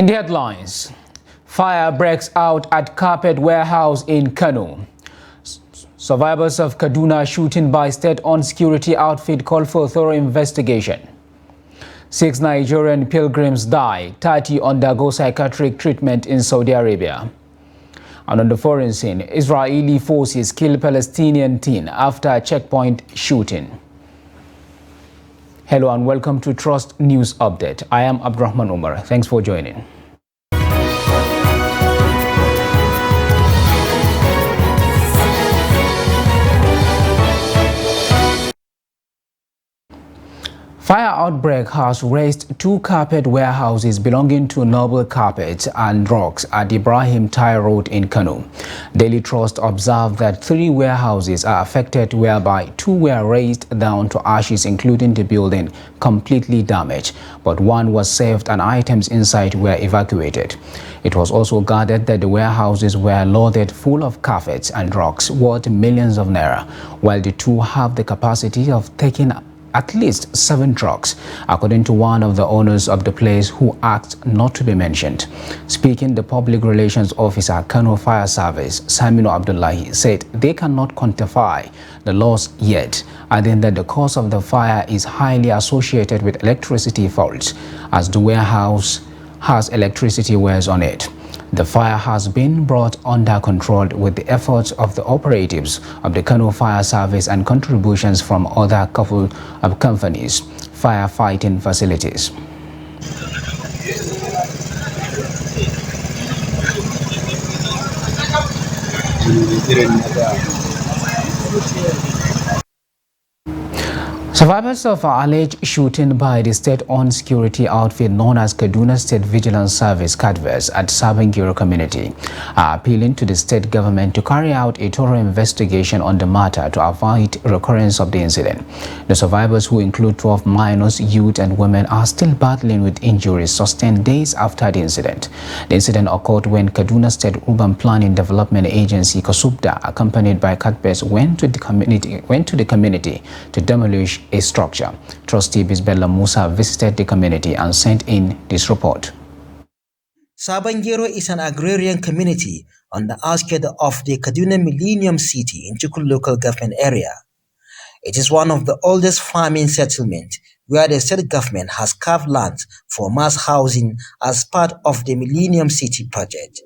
In the headlines, fire breaks out at carpet warehouse in Kano. Survivors of Kaduna shooting by state-owned security outfit call for thorough investigation. 6 Nigerian pilgrims die, 30 undergo psychiatric treatment in Saudi Arabia. And on the foreign scene, Israeli forces kill Palestinian teen after a checkpoint shooting. Hello and welcome to Trust News Update. I am Abdurrahman Umar. Thanks for joining. Fire outbreak has razed 2 carpet warehouses belonging to Noble Carpets and Rugs at Ibrahim Tai Road in Kano. Daily Trust observed that 3 warehouses are affected, whereby 2 were razed down to ashes, including the building completely damaged, but 1 was saved and items inside were evacuated. It was also gathered that the warehouses were loaded full of carpets and rugs worth millions of naira, while the 2 have the capacity of taking at least 7 trucks, according to one of the owners of the place who asked not to be mentioned. Speaking, the public relations officer, Kano Fire Service, Saminu Abdullahi, said they cannot quantify the loss yet, adding that the cause of the fire is highly associated with electricity faults, as the warehouse has electricity wires on it. The fire has been brought under control with the efforts of the operatives of the Kano Fire Service and contributions from other couple of companies' firefighting facilities. Survivors of an alleged shooting by the state-owned security outfit known as Kaduna State Vigilance Service (KADVS) at Sabon-Giro community are appealing to the state government to carry out a thorough investigation on the matter to avoid recurrence of the incident. The survivors, who include 12 minors, youth and women, are still battling with injuries sustained days after the incident. The incident occurred when Kaduna State Urban Planning Development Agency (KASUBDA), accompanied by KADVS, went to the community to demolish a structure. Trustee Bisbella Musa visited the community and sent in this report. Sabon-Giro is an agrarian community on the outskirts of the Kaduna Millennium City in Chukwu local government area. It is one of the oldest farming settlements where the state government has carved land for mass housing as part of the Millennium City project.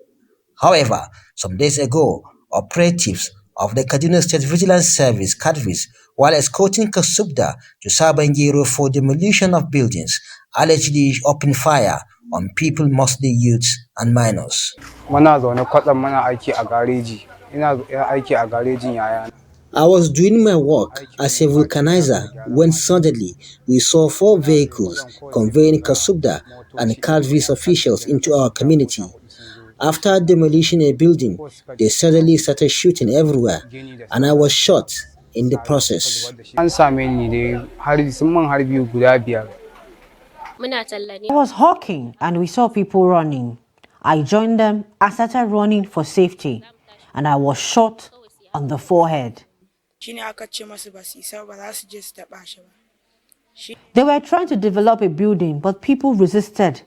However, some days ago, operatives of the Kaduna State Vigilance Service (KADVS), while escorting KASUBDA to Sabon-Giro for demolition of buildings, allegedly opened fire on people, mostly youths and minors. I was doing my work as a vulcanizer when suddenly we saw 4 vehicles conveying KASUBDA and KADVS officials into our community. After demolishing a building, they suddenly started shooting everywhere, and I was shot in the process. I was hawking and we saw people running. I joined them and started running for safety, and I was shot on the forehead. They were trying to develop a building, but people resisted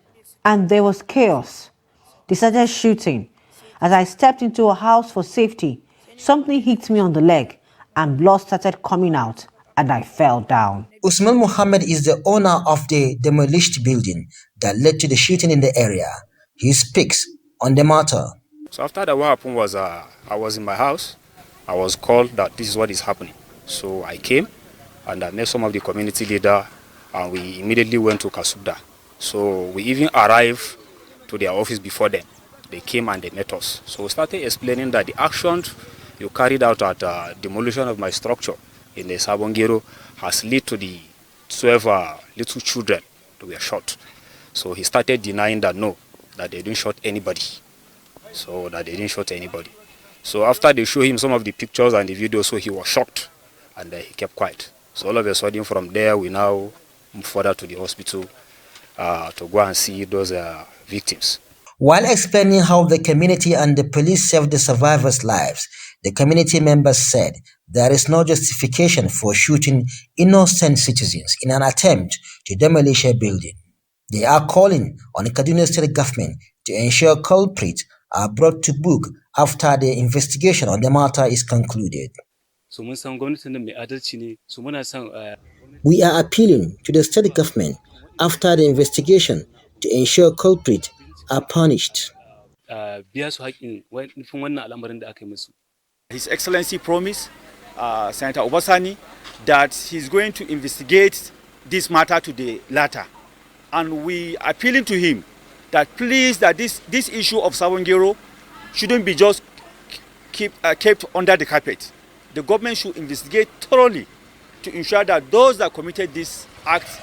and there was chaos. They started shooting. As I stepped into a house for safety, something hit me on the leg and blood started coming out and I fell down. Usman Muhammad is the owner of the demolished building that led to the shooting in the area. He speaks on the matter. So after that, what happened was I was in my house. I was called that this is what is happening. So I came and I met some of the community leader and we immediately went to KASUBDA. So we even arrived to their office before them. They came and they met us. So we started explaining that the actions you carried out at demolition of my structure in the Sabon-Giro has led to the 12 little children that were shot. So he started denying that no, that they didn't shoot anybody. So after they showed him some of the pictures and the videos, so he was shocked and he kept quiet. So all of a sudden from there we now move further to the hospital to go and see those victims. While explaining how the community and the police saved the survivors' lives, the community members said there is no justification for shooting innocent citizens in an attempt to demolish a building. They are calling on the Kaduna State government to ensure culprits are brought to book after the investigation on the matter is concluded. We are appealing to the state government after the investigation to ensure culprits are punished. His Excellency promised Senator Obasani that he's going to investigate this matter to the latter. And we are appealing to him that please, that this issue of Sabongero shouldn't be just kept under the carpet. The government should investigate thoroughly to ensure that those that committed this act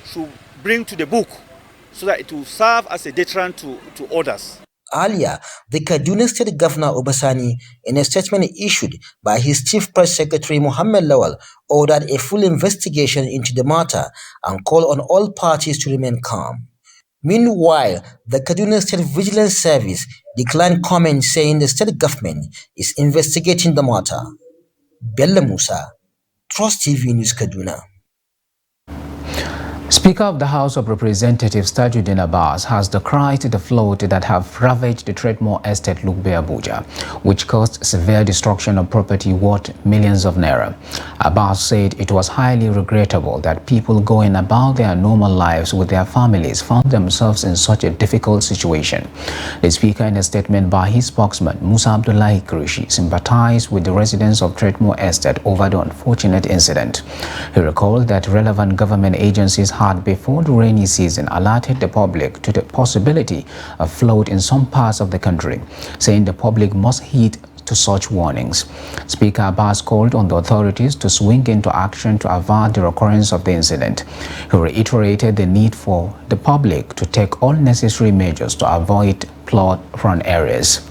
should bring to the book so that it will serve as a deterrent to others. Earlier, the Kaduna State Governor Obasani, in a statement issued by his Chief Press Secretary Mohammed Lawal, ordered a full investigation into the matter and called on all parties to remain calm. Meanwhile, the Kaduna State Vigilance Service declined comment, saying the state government is investigating the matter. Bello Musa, Trust TV News, Kaduna. Speaker of the House of Representatives Tajuddin Abbas has decried the flood that have ravaged the Trademore Estate, Lugbe, Abuja, which caused severe destruction of property worth millions of naira. Abbas said it was highly regrettable that people going about their normal lives with their families found themselves in such a difficult situation. The Speaker, in a statement by his spokesman, Musa Abdullahi Krishi, sympathized with the residents of Trademore Estate over the unfortunate incident. He recalled that relevant government agencies had before the rainy season alerted the public to the possibility of flood in some parts of the country, saying the public must heed to such warnings. Speaker Abbas called on the authorities to swing into action to avert the recurrence of the incident. He reiterated the need for the public to take all necessary measures to avoid flood-prone areas.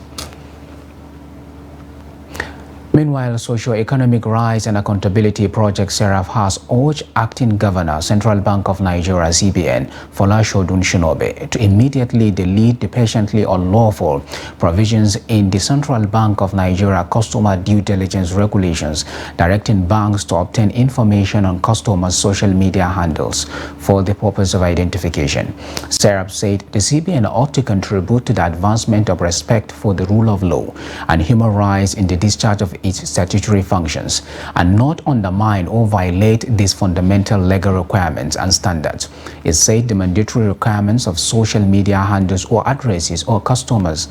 Meanwhile, Socio-Economic Rights and Accountability Project Seraph has urged Acting Governor, Central Bank of Nigeria (CBN), Folashodun Shinobe, to immediately delete the patiently unlawful provisions in the Central Bank of Nigeria Customer Due Diligence Regulations, directing banks to obtain information on customers' social media handles for the purpose of identification. Seraph said the CBN ought to contribute to the advancement of respect for the rule of law and human rights in the discharge of its statutory functions, and not undermine or violate these fundamental legal requirements and standards. It said the mandatory requirements of social media handles or addresses or customers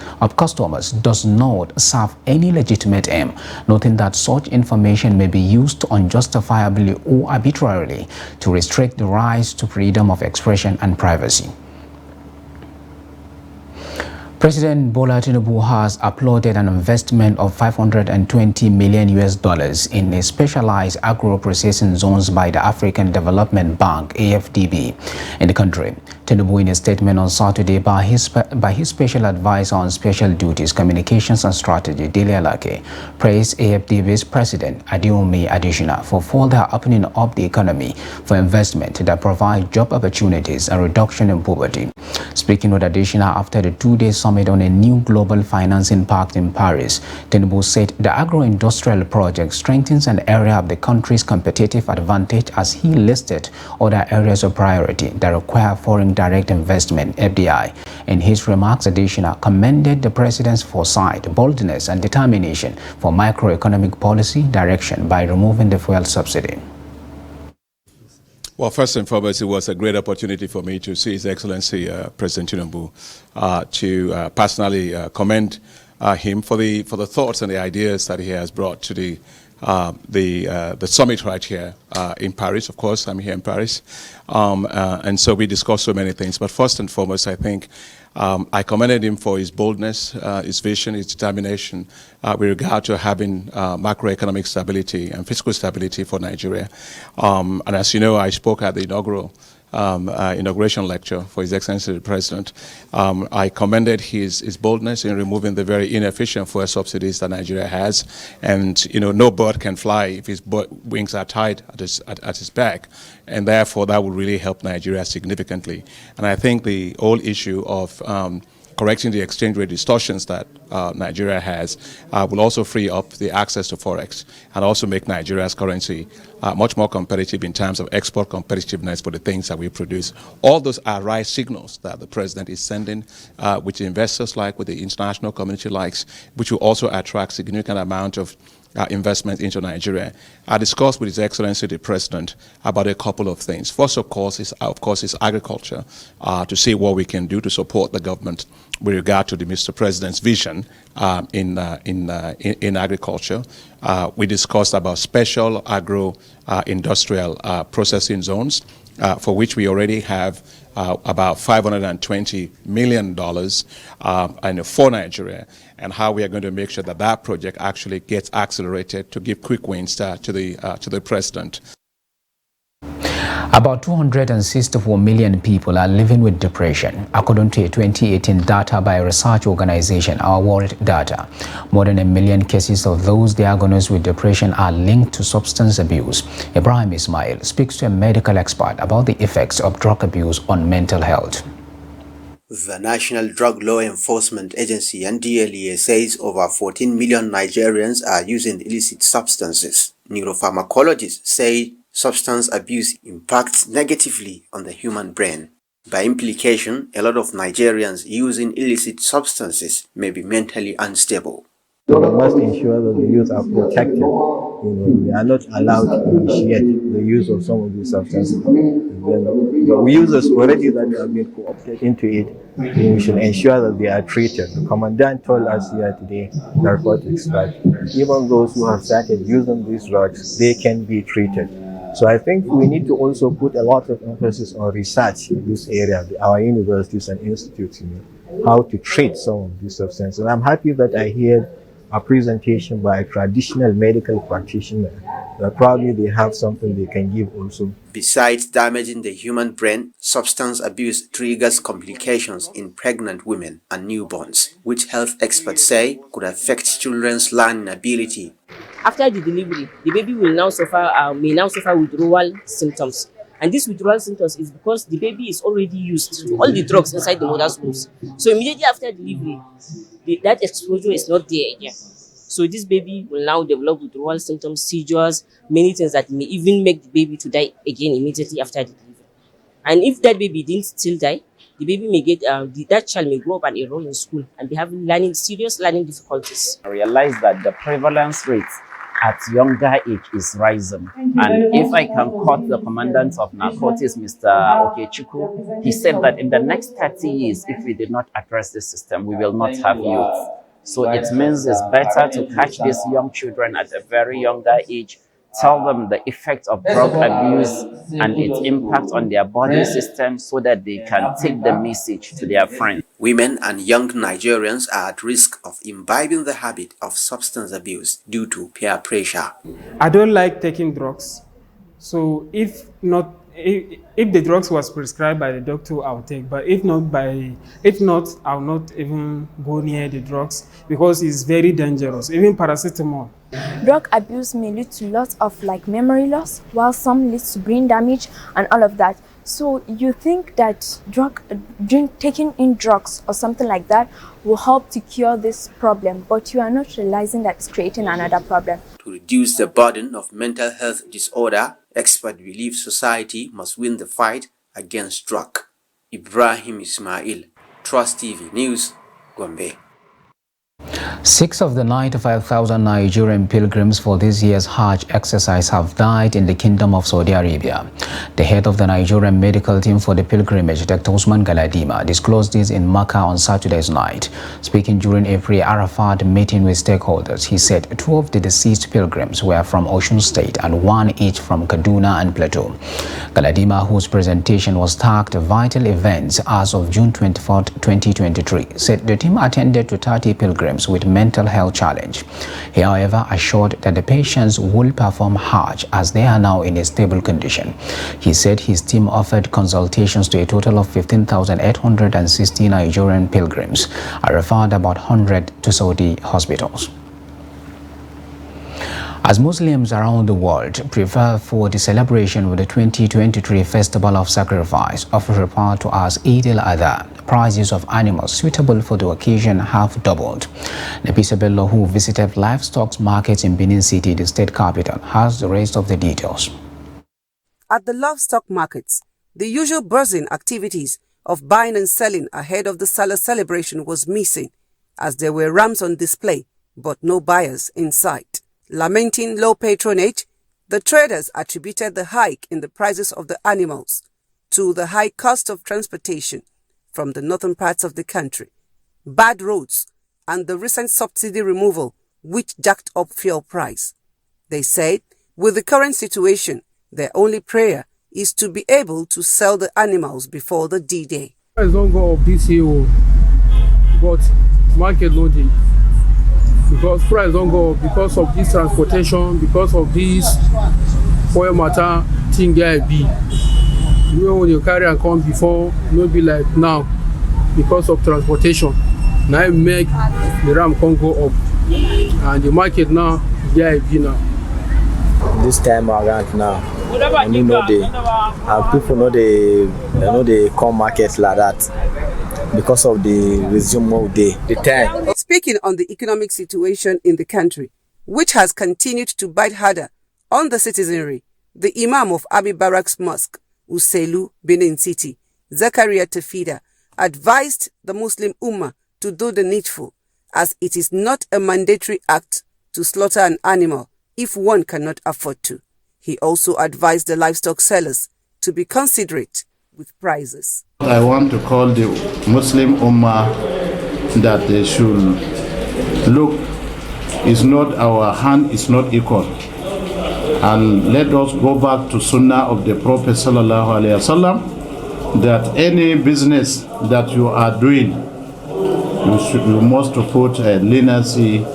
does not serve any legitimate aim, noting that such information may be used unjustifiably or arbitrarily to restrict the rights to freedom of expression and privacy. President Bola Tinubu has applauded an investment of $520 million in a specialized agro-processing zones by the African Development Bank (AFDB) in the country. Tinubu, in a statement on Saturday by his special advisor on special duties, communications and strategy, Dele Alake, praised AFDB's president Adeomi Adesina for further opening up the economy for investment that provide job opportunities and reduction in poverty. Speaking with Adesina after the two-day summit on a new global financing pact in Paris, Tinubu said the agro-industrial project strengthens an area of the country's competitive advantage as he listed other areas of priority that require foreign direct investment, FDI. In his remarks, Adesina commended the president's foresight, boldness and determination for microeconomic policy direction by removing the fuel subsidy. Well, first and foremost, it was a great opportunity for me to see His Excellency President Tinubu, to personally commend him for the thoughts and the ideas that he has brought to the summit right here in Paris. Of course, I'm here in Paris, and so we discussed so many things. But first and foremost, I think I commended him for his boldness, his vision, his determination with regard to having macroeconomic stability and fiscal stability for Nigeria. And as you know, I spoke at the inauguration lecture for His Excellency the President. I commended his boldness in removing the very inefficient fuel subsidies that Nigeria has. And no bird can fly if his wings are tied at his back. And therefore, that will really help Nigeria significantly. And I think the whole issue of correcting the exchange rate distortions that Nigeria has, will also free up the access to forex and also make Nigeria's currency much more competitive in terms of export competitiveness for the things that we produce. All those are right signals that the president is sending, which investors like, with the international community likes, which will also attract significant amount of investment into Nigeria. I discussed with His Excellency the President about a couple of things. First, of course, is agriculture, to see what we can do to support the government with regard to the Mr. President's vision in agriculture. We discussed about special agro-industrial processing zones, for which we already have about $520 million for Nigeria, and how we are going to make sure that that project actually gets accelerated to give quick wins to the president. About 264 million people are living with depression, according to a 2018 data by a research organization, Our World Data. More than 1 million cases of those diagnosed with depression are linked to substance abuse. Ibrahim Ismail speaks to a medical expert about the effects of drug abuse on mental health. The National Drug Law Enforcement Agency (NDLEA) says over 14 million Nigerians are using illicit substances. Neuropharmacologists say substance abuse impacts negatively on the human brain. By implication, a lot of Nigerians using illicit substances may be mentally unstable. So we must ensure that the youth are protected. We are not allowed to initiate the use of some of these substances. And then the users already that have been co-opted into it, we should ensure that they are treated. The commandant told us here today, narcotics, that even those who have started using these drugs, they can be treated. So I think we need to also put a lot of emphasis on research in this area, our universities and institutes, how to treat some of these substances. And I'm happy that I heard a presentation by a traditional medical practitioner, that probably they have something they can give also. Besides damaging the human brain, substance abuse triggers complications in pregnant women and newborns, which health experts say could affect children's learning ability. After the delivery, the baby will now may now suffer withdrawal symptoms. And this withdrawal symptoms is because the baby is already used to all the drugs inside the mother's womb. So immediately after delivery, that exposure is not there again. So this baby will now develop withdrawal symptoms, seizures, many things that may even make the baby to die again immediately after the delivery. And if that baby didn't still die, the baby may get, that child may grow up and enroll in school and be having serious learning difficulties. I realize that the prevalence rate at younger age is rising. And if I can quote the commandant of narcotics, Mr. Okechukwu, he said that in the next 30 years, if we did not address this system, we will not have youth. So it means it's better to catch these young children at a very younger age, tell them the effect of drug abuse and its impact on their body system so that they can take the message to their friends. Women and young Nigerians are at risk of imbibing the habit of substance abuse due to peer pressure. I don't like taking drugs. So if the drugs was prescribed by the doctor, I'll take. But if not, I'll not even go near the drugs because it's very dangerous. Even paracetamol. Drug abuse may lead to lots of memory loss, while some leads to brain damage and all of that. So you think that taking in drugs or something like that will help to cure this problem, but you are not realizing that it's creating another problem. To reduce the burden of mental health disorder, experts believe society must win the fight against drug. Ibrahim Ismail, Trust TV News, Gombe. 6 of the 95,000 Nigerian pilgrims for this year's Hajj exercise have died in the Kingdom of Saudi Arabia. The head of the Nigerian medical team for the pilgrimage, Dr. Usman Galadima, disclosed this in Makkah on Saturday's night. Speaking during a pre-Arafat meeting with stakeholders, he said 2 of the deceased pilgrims were from Osun State and 1 each from Kaduna and Plateau. Galadima, whose presentation was tagged Vital Events as of June 24, 2023, said the team attended to 30 pilgrims with mental health challenge. He, however, assured that the patients will perform Hajj as they are now in a stable condition. He said his team offered consultations to a total of 15,860 Nigerian pilgrims and referred about 100 to Saudi hospitals. As Muslims around the world prepare for the celebration of the 2023 Festival of Sacrifice, often referred to as Eid al-Adha, prices of animals suitable for the occasion have doubled. Nafisa Bello, who visited livestock markets in Benin City, the state capital, has the rest of the details. At the livestock markets, the usual buzzing activities of buying and selling ahead of the Salah celebration was missing, as there were rams on display, but no buyers in sight. Lamenting low patronage, the traders attributed the hike in the prices of the animals to the high cost of transportation from the northern parts of the country, bad roads, and the recent subsidy removal, which jacked up fuel price. They said, with the current situation, their only prayer is to be able to sell the animals before the D-Day. I don't go up this year, but market loading. Because price don't go up because of this transportation, because of this oil matter thing there be. You know, when you carry and come before, not be like now, because of transportation. Now it make the ram can't go up. And the market now, there be now. This time around now, and you know and people know they come market like that because of the resume of the time. Speaking on the economic situation in the country, which has continued to bite harder on the citizenry, the Imam of Abi Barracks Mosque, Uselu, Benin City, Zakaria Tafida, advised the Muslim Ummah to do the needful, as it is not a mandatory act to slaughter an animal if one cannot afford to. He also advised the livestock sellers to be considerate with prices. I want to call the Muslim Ummah that they should look, it's not our hand is not equal. And let us go back to Sunnah of the Prophet Sallallahu Alaihi Wasallam, that any business that you are doing, you must put a leniency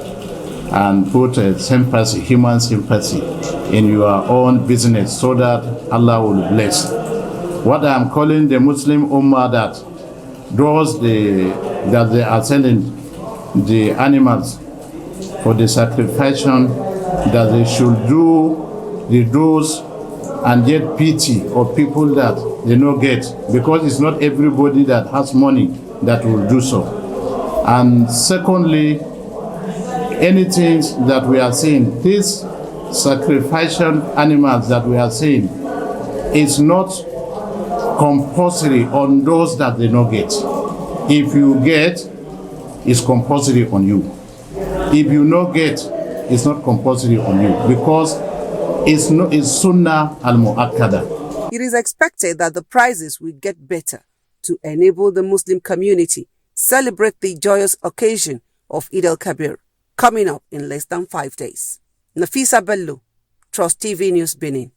and put a sympathy, human sympathy in your own business so that Allah will bless. What I am calling the Muslim Ummah, that those that they are selling the animals for the sacrifice, that they should do the doors and get pity of people that they don't get, because it's not everybody that has money that will do so. And secondly, anything that we are seeing, these sacrificial animals that we are seeing, is not compulsory on those that they don't get. If you get, it's compulsory on you. If you not get, it's not compulsory on you, because it's Sunnah al-Mu'akkada. It is expected that the prices will get better to enable the Muslim community celebrate the joyous occasion of Eid al-Kabir, coming up in less than 5 days. Nafisa Bello, Trust TV News, Benin.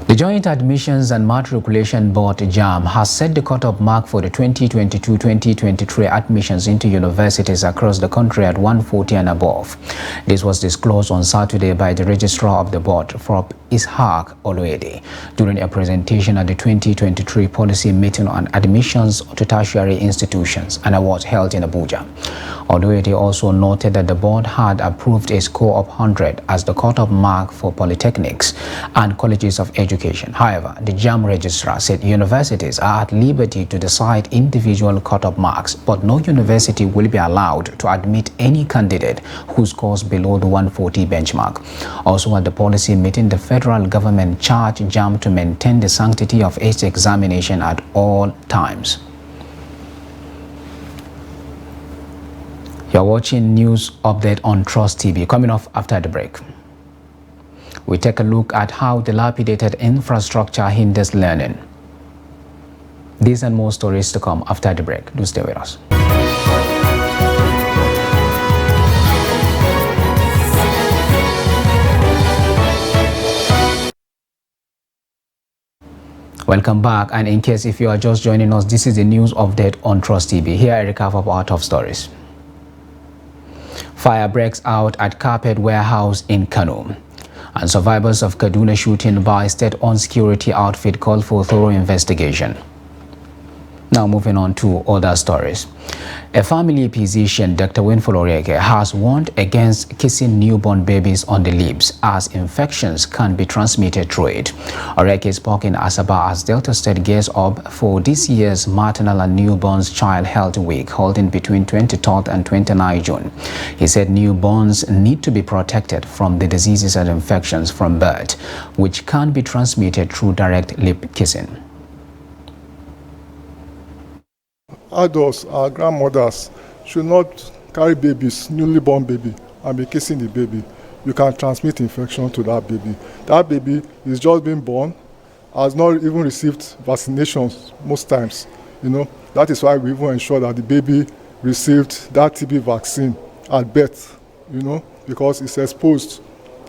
The Joint Admissions and Matriculation Board, JAMB, has set the cut-off mark for the 2022-2023 admissions into universities across the country at 140 and above. This was disclosed on Saturday by the Registrar of the Board, Prof. Ishaq Oloede, during a presentation at the 2023 Policy Meeting on Admissions to Tertiary Institutions, an award held in Abuja. Oloede also noted that the board had approved a score of 100 as the cut-off mark for polytechnics and colleges of education. However, the JAMB registrar said universities are at liberty to decide individual cut-off marks, but no university will be allowed to admit any candidate who scores below the 140 benchmark. Also at the policy meeting, the federal government charged JAMB to maintain the sanctity of its examination at all times. You're watching News Update on Trust TV. Coming off after the break, we take a look at how dilapidated infrastructure hinders learning. These and more stories to come after the break. Do stay with us. Welcome back, and in case if you are just joining us, this is the news update on Trust TV. Here I recap of our top stories. Fire breaks out at Carpet Warehouse in Kano, and survivors of Kaduna shooting by state-owned security outfit called for thorough investigation. Now moving on to other stories. A family physician, Dr. Winful Orege, has warned against kissing newborn babies on the lips as infections can be transmitted through it. Orege spoke in Asaba as Delta State gears up for this year's Maternal and Newborns Child Health Week, holding between 23rd and 29 June. He said newborns need to be protected from the diseases and infections from birth, which can be transmitted through direct lip kissing. Adults, our grandmothers, should not carry babies, newly born baby, and be kissing the baby. You can transmit infection to that baby. That baby is just being born, has not even received vaccinations most times. That is why we even ensure that the baby received that TB vaccine at birth, because it's exposed.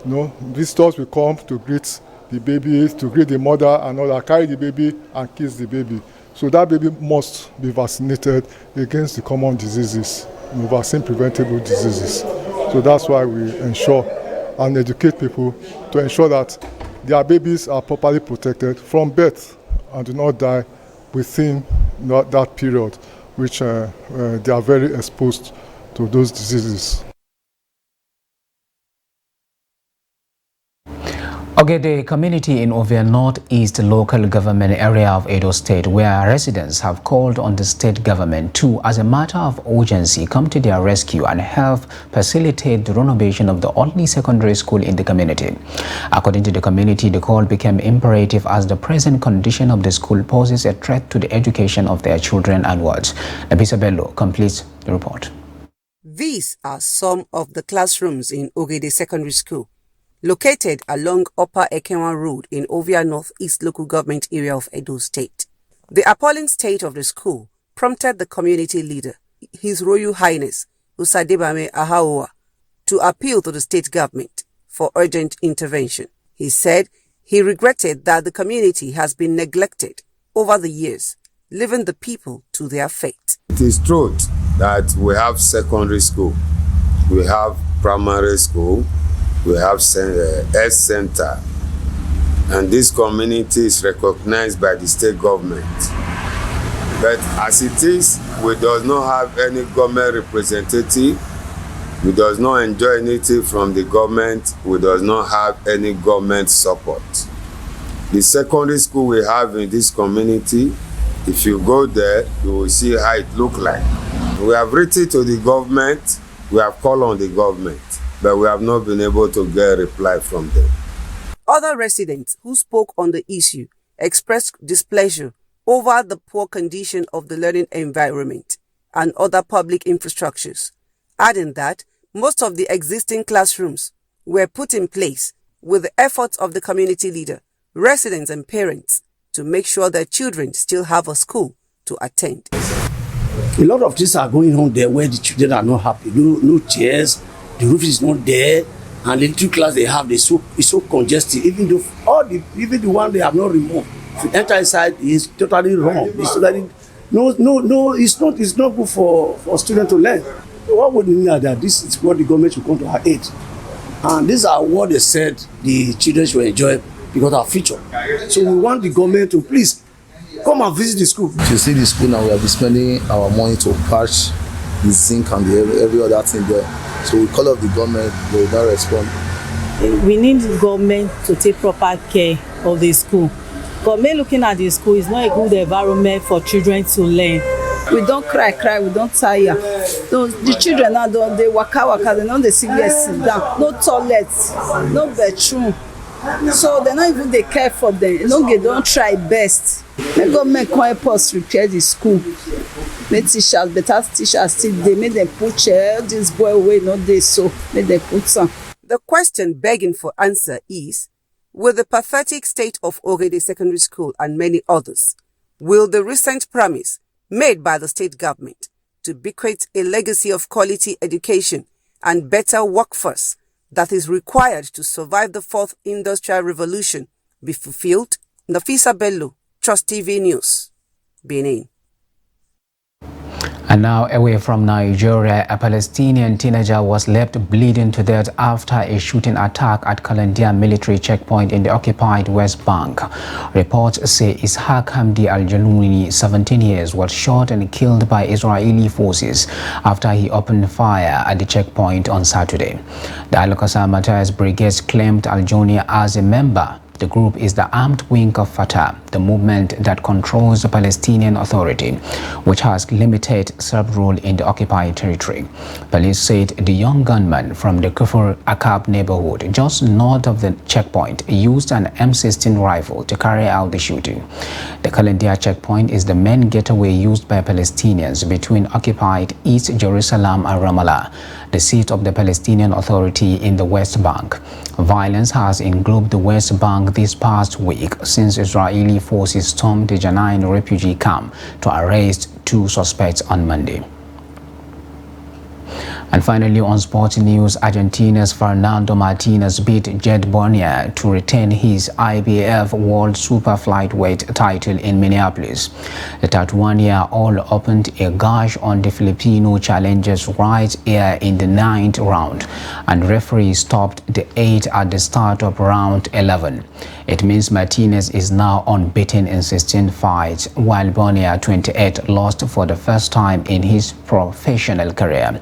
Visitors will come to greet the baby, to greet the mother and all that, carry the baby and kiss the baby. So that baby must be vaccinated against the common diseases, vaccine preventable diseases. So that's why we ensure and educate people to ensure that their babies are properly protected from birth and do not die within that period, which they are very exposed to those diseases. Okay, the community in Ovia Northeast local government area of Edo State, where residents have called on the state government to, as a matter of urgency, come to their rescue and help facilitate the renovation of the only secondary school in the community. According to the community, the call became imperative as the present condition of the school poses a threat to the education of their children and wards. Nabisa Bello completes the report. These are some of the classrooms in Ogede Secondary School, located along Upper Ekenwa Road in Ovia Northeast local government area of Edo State. The appalling state of the school prompted the community leader, His Royal Highness Usadebame Ahaoa, to appeal to the state government for urgent intervention. He said he regretted that the community has been neglected over the years, leaving the people to their fate. It is true that we have secondary school, we have primary school, we have health center, and this community is recognized by the state government. But as it is, we do not have any government representative, we do not enjoy anything from the government, we do not have any government support. The secondary school we have in this community, if you go there, you will see how it looks like. We have written to the government, we have called on the government, but we have not been able to get a reply from them. Other residents who spoke on the issue expressed displeasure over the poor condition of the learning environment and other public infrastructures, adding that most of the existing classrooms were put in place with the efforts of the community leader, residents and parents to make sure their children still have a school to attend. A lot of things are going on there where the children are not happy. No chairs, the roof is not there, and the little class they have, it's so congested. Even the one they have not removed, if you enter inside, it's totally wrong. It's totally it's not good for students to learn. So what would we need that? This is what the government should come to our aid, and these are what they said the children should enjoy because of our future. So we want the government to please come and visit the school. If you see the school now, we have been spending our money to patch the zinc and every other thing there. So we call up the government, they will not respond. We need the government to take proper care of the school. Government looking at the school is not a good environment for children to learn. We don't cry, we don't tire. So the children now they waka, they know they sit down. No toilets, no bedroom. So they not even they care for them. They don't try best. The government can help us repair the school. Make teachers, better teachers still they make them put chair, this boy away, not this, so make them put some. The question begging for answer is, with the pathetic state of Ogede Secondary School and many others, will the recent promise made by the state government to bequeath a legacy of quality education and better workforce that is required to survive the fourth industrial revolution be fulfilled? Nafisa Bello, Trust TV News, Benin. And now, away from Nigeria, a Palestinian teenager was left bleeding to death after a shooting attack at Kalandia military checkpoint in the occupied West Bank. Reports say Ishaq Hamdi Al-Jalouni, 17 years, was shot and killed by Israeli forces after he opened fire at the checkpoint on Saturday. The Al-Qassam Matthias Brigade claimed Al-Jalouni as a member. The group is the armed wing of Fatah, the movement that controls the Palestinian Authority, which has limited self-rule in the occupied territory. Police said the young gunman from the Kufur Akab neighborhood, just north of the checkpoint, used an M16 rifle to carry out the shooting. The Kalandia checkpoint is the main getaway used by Palestinians between occupied East Jerusalem and Ramallah, the seat of the Palestinian Authority in the West Bank. Violence has engulfed the West Bank this past week since Israeli forces stormed the Jenin refugee camp to arrest 2 suspects on Monday. And finally, on sporting news, Argentina's Fernando Martinez beat Jed Bonnier to retain his IBF World Super Flyweight title in Minneapolis. The 31-year-old opened a gash on the Filipino challenger's right ear in the 9th round, and referee stopped the 8 at the start of round 11. It means Martinez is now unbeaten in 16 fights, while Bonnier, 28, lost for the first time in his professional career.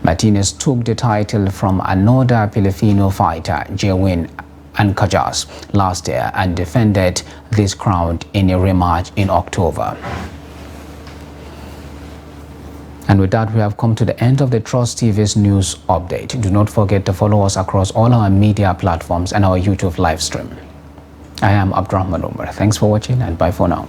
Martinez took the title from another Filipino fighter, Jerwin Ancajas, last year and defended this crown in a rematch in October. And with that, we have come to the end of the Trust TV's news update. Do not forget to follow us across all our media platforms and our YouTube live stream. I am Abdurrahman Umar. Thanks for watching and bye for now.